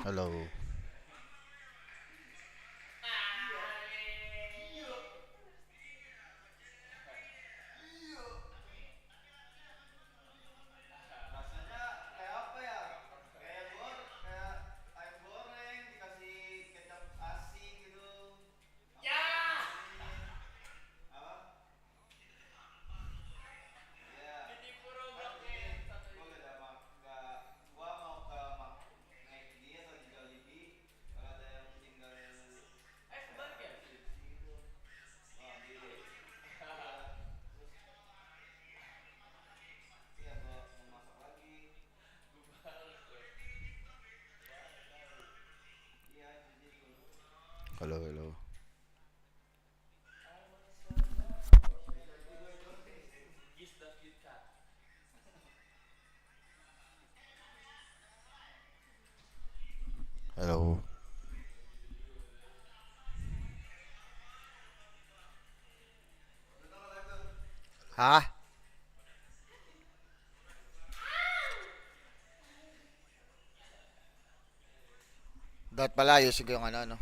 Hello. Hello, hello. Hello. Ha? Dapat pala ayusin ko yung ano.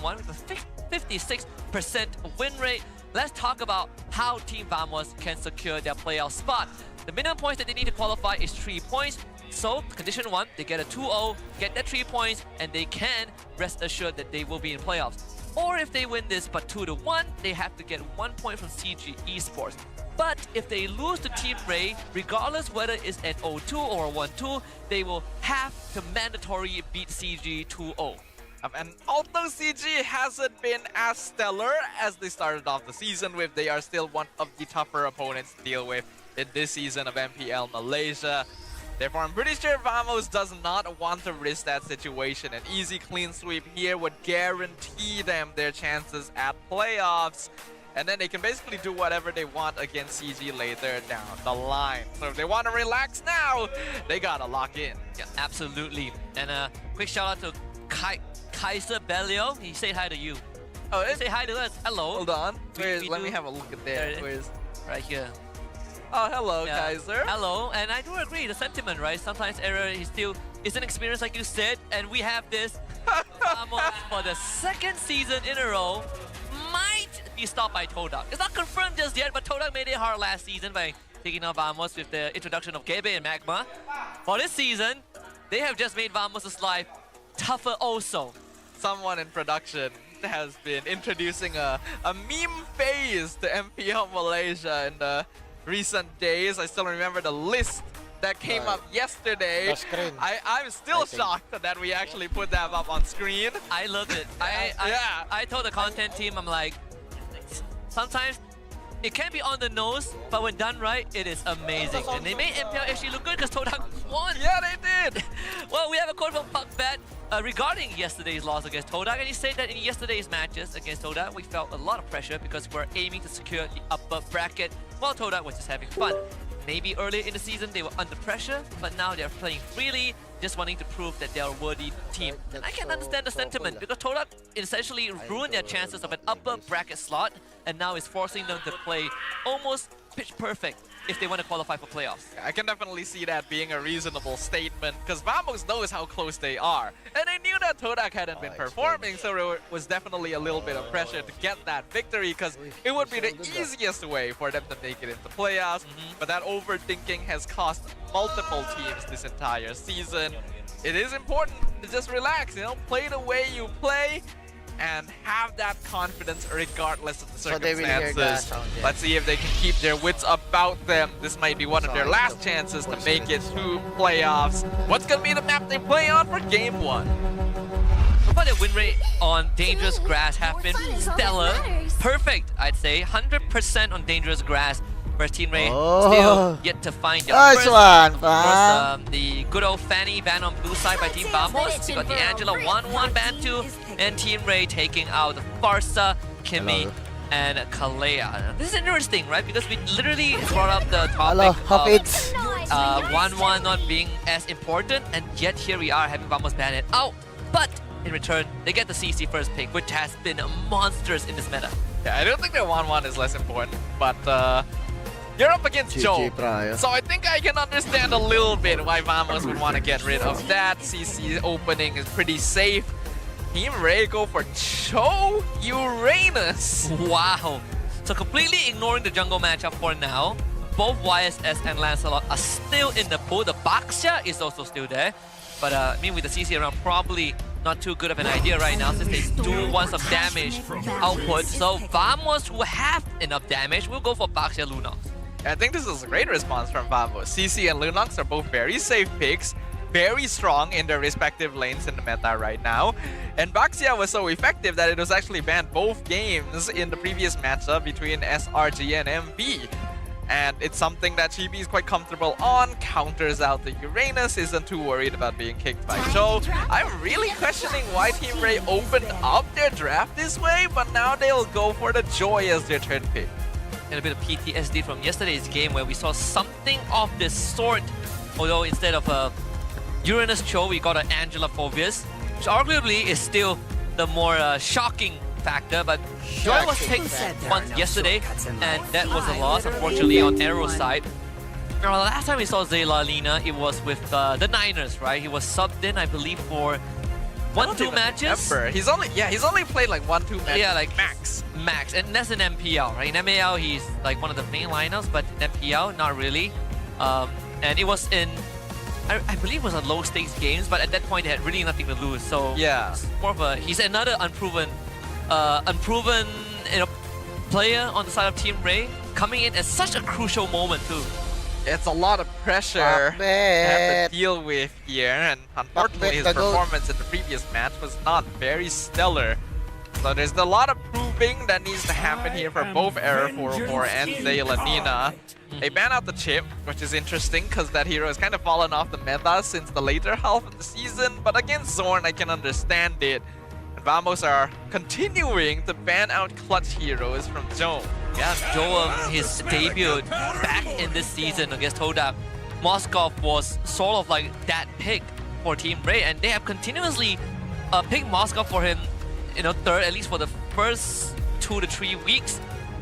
One with a 56% win rate. Let's talk about how Team Vamos can secure their playoff spot. The minimum points that they need to qualify is 3 points. So, condition 1, they get a 2-0, get that 3 points, and they can rest assured that they will be in playoffs. Or if they win this but 2-1, they have to get 1 point from CG Esports. But if they lose to Team Ray, regardless whether it's an 0-2 or a 1-2, they will have to mandatory beat CG 2-0. And although CG hasn't been as stellar as they started off the season with, they are still one of the tougher opponents to deal with in this season of MPL Malaysia. Therefore, I'm pretty sure Vamos does not want to risk that situation. An easy clean sweep here would guarantee them their chances at playoffs. And then they can basically do whatever they want against CG later down the line. So if they want to relax now, they gotta lock in. Yeah, absolutely. And a quick shout out to Kaiser Bellio. He said hi to you. Oh, He say hi to us. Hello. hold on. We Let me do- have a look at There there. it is. Where's... Right here. Oh, hello, Yeah. Kaiser. Hello, and I do agree, the sentiment, right? Sometimes error is still an experience like you said, and we have this Vamos for the second season in a row might be stopped by Todak. It's not confirmed just yet, but Todak made it hard last season by taking on Vamos with the introduction of Gebe and Magma. For this season, they have just made Vamos' life tougher also. Someone in production has been introducing a meme phase to MPL Malaysia in the recent days. I still remember the list that came up yesterday. The screen. I'm still I think. shocked that we actually put that up on screen. I loved it. Yeah. I told the content team, I'm like, sometimes it can be on the nose, but when done right, it is amazing. And they made MPL actually look good because Todak won. Yeah, they did. Well, we have a quote from Puckbat regarding yesterday's loss against Todak, and he said that in yesterday's matches against Todak, we felt a lot of pressure because we're aiming to secure the upper bracket while Todak was just having fun. Maybe earlier in the season they were under pressure, but now they're playing freely, just wanting to prove that they're a worthy team. And I can understand the sentiment because Todak essentially ruined their chances of an upper bracket slot, and now is forcing them to play almost pitch perfect if they want to qualify for playoffs. I can definitely see that being a reasonable statement because Vamos knows how close they are. And they knew that Todak hadn't been performing, so there was definitely a little bit of pressure to get that victory because it would be the easiest way for them to make it into playoffs. But that overthinking has cost multiple teams this entire season. It is important to just relax, play the way you play and have that confidence regardless of the So they will hear the circumstances. sound, yeah. Let's see if they can keep their wits about them. This might be one of their last chances to make it to playoffs. What's going to be the map they play on for game 1? But their win rate on dangerous grass have been stellar. Perfect, I'd say. 100% on dangerous grass. Whereas Team Ray still yet to find their Nice first. one, Of fam. course, the good old Fanny ban on blue side by Team Vamos. We got the Angela 1-1 ban 2. And Team Ray taking out Farsa, Kimmy, Hello. and Kalea. This is interesting, right? Because we literally brought up the Hello, topic of Hafiz. 1-1 not being as important, and yet here we are having Vamos ban it out. But in return, they get the CC first pick, which has been monstrous in this meta. Yeah, I don't think that 1-1 is less important, but you're up against GG Joe. prior. So I think I can understand a little bit why Vamos would want to get rid of that. CC opening is pretty safe. Team Ray go for Cho Uranus. Wow. So completely ignoring the jungle matchup for now. Both YSS and Lancelot are still in the pool. The Baxia is also still there. But I mean, with the CC around, probably not too good of an idea right now since they do want some damage output. So Vamos, who have enough damage, will go for Baxia Lunox. I think this is a great response from Vamos. CC and Lunox are both very safe picks, very strong in their respective lanes in the meta right now. And Baxia was so effective that it was actually banned both games in the previous matchup between SRG and MB. And it's something that Chibi is quite comfortable on, counters out the Uranus, isn't too worried about being kicked by Joe. I'm really questioning why Team Ray opened up their draft this way, but now they'll go for the Joy as their third pick. And a bit of PTSD from yesterday's game where we saw something of this sort. Although instead of a Uranus Cho, we got an Angela Phobius, which arguably is still the more shocking factor, but Joy was picked once yesterday, and that was a loss, unfortunately, on Arrow's side. Now, last time we saw Zayla Lina, it was with the Niners, right? He was subbed in, I believe, for 1-2 matches. Remember. He's only played like 1-2 matches. Yeah, like max. Max, and that's in MPL, right? In MAL, he's like one of the main lineups, but in MPL, not really. And it was in, I believe it was a low stakes games, but at that point they had really nothing to lose. So Yeah. it's more of a, he's another unproven you know, player on the side of Team Ray, coming in at such a crucial moment too. It's a lot of pressure to have to deal with here, and unfortunately his the goat. performance in the previous match was not very stellar. So there's a lot of proving that needs to happen here for both Error 404 and Zaylanina. They ban out the chip, which is interesting because that hero has kind of fallen off the meta since the later half of the season, but against Zorn I can understand it. And Vamos are continuing to ban out clutch heroes from Joe. Yeah, Joe, his debut back in this season against Hodak, Moskov was sort of like that pick for Team Ray, and they have continuously picked Moskov for him, you know, third, at least for the first 2 to 3 weeks,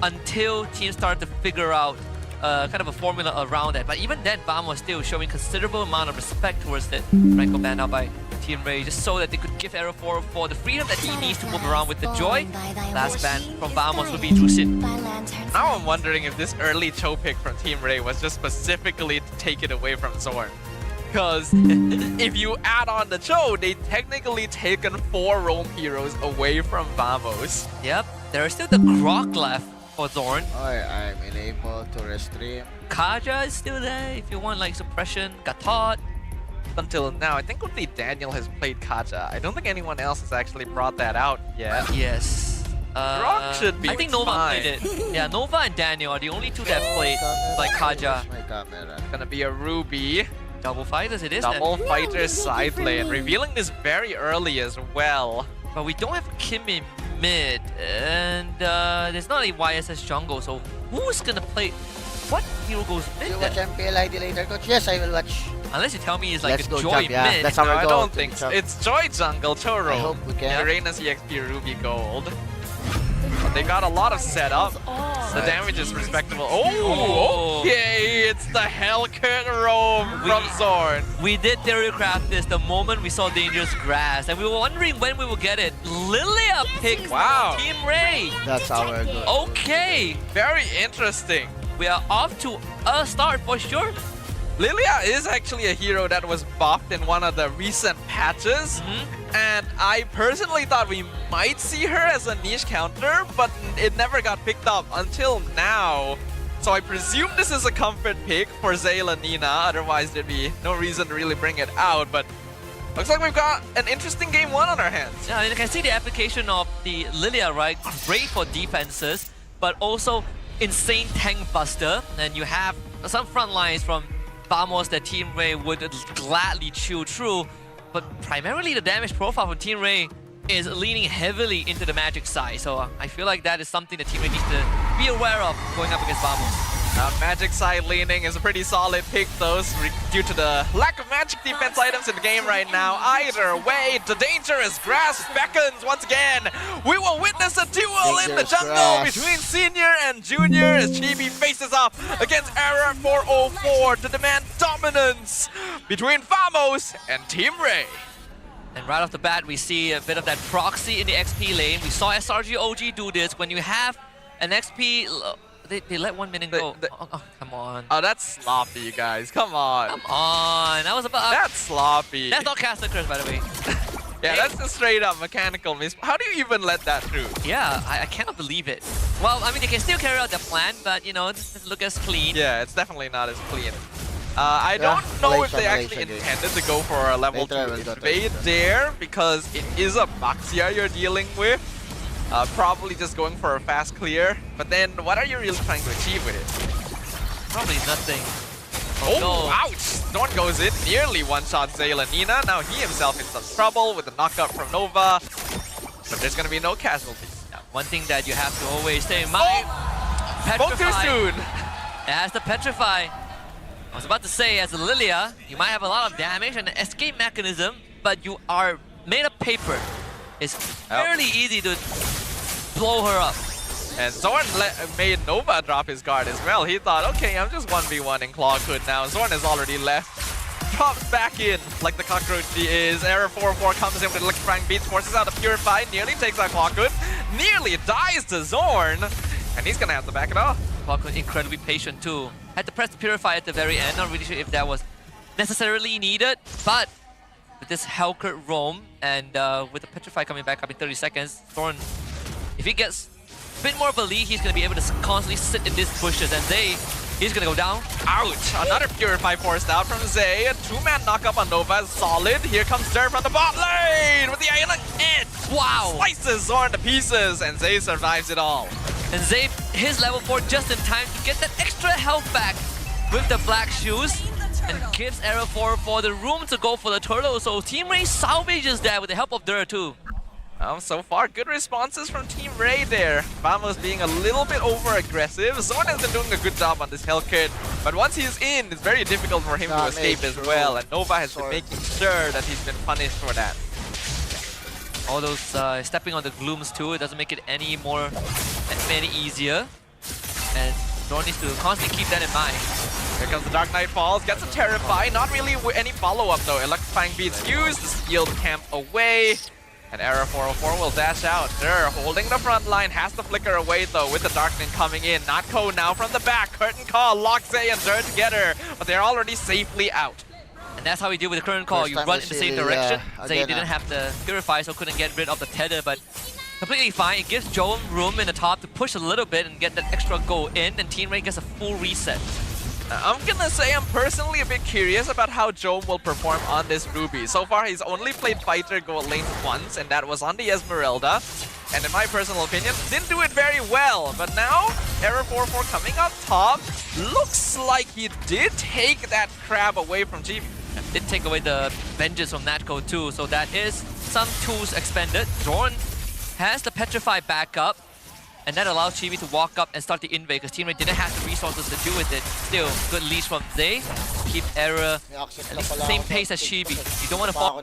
until teams started to figure out kind of a formula around that. But even then, Vam was still showing considerable amount of respect towards it. Franco banned out by Team Ray, just so that they could give Arrow 404 the freedom that he needs to move around with the Joy. Last ban from Vamos would be Drusin. Now I'm wondering if this early Cho pick from Team Ray was just specifically to take it away from Zorn. Because if you add on the Cho, they technically taken 4 roam heroes away from Vamos. Yep, there is still the Grok left for Zorn. I'm unable to restream. Kaja is still there if you want like suppression. Gatot. Until now, I think only Daniel has played Kaja. I don't think anyone else has actually brought that out yet. Yes. Grok should be I think Nova fine. played it. Yeah, Nova and Daniel are the only two that played like Kaja. My camera. Gonna be a Ruby. Double fighters it is Double then. fighter side lane. Revealing this very early as well. But we don't have Kim in mid. And there's not a YSS jungle, so who's gonna play? What hero goes mid You watch then? MPL ID later, coach? Yes, I will watch. Unless you tell me it's like Let's a go Joy jump, yeah. mid. That's No, our I goal don't to think be so. jump. It's Joy Jungle, Choro. I hope we can. Uranus EXP Ruby Gold. But they got a lot of setup. The damage is respectable. Oh, okay. It's the Hellcat Roam from Zorn. We did theorycraft this the moment we saw Dangerous Grass, and we were wondering when we would get it. Lilia picked Wow. Team Ray. That's our goal. Okay, Very interesting. we are off to a start for sure. Lilia is actually a hero that was buffed in one of the recent patches. And I personally thought we might see her as a niche counter, but it never got picked up until now. So I presume this is a comfort pick for Zayla Nina, otherwise there'd be no reason to really bring it out. But Looks like we've got an interesting game one on our hands. Yeah, I mean, you can see the application of the Lilia, right? Great for defenses, but also insane tank buster. And you have some front lines from Vamos that Team Ray would gladly chew through. But primarily the damage profile from Team Ray is leaning heavily into the magic side. So I feel like that is something that Team Ray needs to be aware of going up against Vamos. Magic side leaning is a pretty solid pick though, due to the lack of magic defense items in the game right now. Either way, the dangerous grasp beckons once again. We will witness a duel in the jungle between Senior and Junior as Chibi faces up against Error 404 to demand dominance between Vamos and Team Ray. And right off the bat, we see a bit of that proxy in the XP lane. We saw SRG OG do this. When you have an XP... They let 1 minute go. Oh, come on. Oh, that's sloppy, you guys. Come on. Come on. That was about... That's sloppy. That's not caster curse, by the way. Yeah, that's a straight up mechanical miss. How do you even let that through? Yeah, I cannot believe it. Well, I mean, they can still carry out their plan, but, you know, it doesn't look as clean. Yeah, it's definitely not as clean. I don't know if they actually intended to go for a level 2 invade there, because it is a Baxia you're dealing with. Probably just going for a fast clear, but then what are you really trying to achieve with it? Probably nothing. Oh, no. Ouch! Storm goes in, nearly one-shot Nina. Now he himself in some trouble with the knockup from Nova, but there's gonna be no casualties. Yeah, one thing that you have to always stay in mind, Spoke too soon! It has to petrify. I was about to say, as a Lilia, you might have a lot of damage and an escape mechanism, but you are made of paper. It's fairly easy to blow her up. And Zorn made Nova drop his guard as well. He thought, okay, I'm just 1v1 in Clawhood now. Zorn has already left. Drops back in like the cockroach he is. Error 404 comes in with electrifying beats, forces out a Purify, nearly takes out Clawhood, nearly dies to Zorn, and he's gonna have to back it off. Clawhood incredibly patient too. Had to press the Purify at the very end. Not really sure if that was necessarily needed, but with this Hellcurt roam and with the Petrify coming back up in 30 seconds, Zorn, if he gets a bit more of a lead, he's going to be able to constantly sit in these bushes, and he's going to go down. Ouch! Another Purify forced out from Zay. A 2-man knockup on Nova is solid. Here comes Dirt from the bot lane with the Ionic Edge. Wow! Slices Zorn to pieces, and Zay survives it all. And Zay, his level 4 just in time to get that extra health back with the black shoes, and gives Error 404 the room to go for the turtle. So Team Ray salvages that with the help of Dirt too. So far, good responses from Team Ray there. Vamos being a little bit over-aggressive. Zorn has been doing a good job on this Hellkit, but once he's in, it's very difficult for him to escape as well, and Nova has been making sure that he's been punished for that. All those stepping on the glooms too, it doesn't make it any easier. And Zorn needs to constantly keep that in mind. Here comes the Dark Knight Falls, gets a Terrify, not really any follow-up though. Electrifying beats used, the steal the camp away. And Error 404 will dash out. They're holding the front line, has to flicker away though with the Darknin coming in. Notco now from the back, curtain call, lock Zay and Dirt together, but they're already safely out. And that's how we deal with the current call. You run in the same direction. Zay didn't have the Purify, so couldn't get rid of the tether, but completely fine. It gives Joe room in the top to push a little bit and get that extra go in, and Team Ray gets a full reset. I'm gonna say I'm personally a bit curious about how Joe will perform on this Ruby. So far, he's only played fighter gold lane once, and that was on the Esmeralda. And in my personal opinion, didn't do it very well. But now, Error 404 coming up top, looks like he did take that crab away from Chibi. Did take away the vengeance from Natco too, so that is some tools expended. Zorn has the Petrify back up, and that allows Chibi to walk up and start the invade, because Team Ray didn't have the resources to do with it. Still, good leash from Zay. Keep Error at least the same pace as Chibi. You don't want to fall.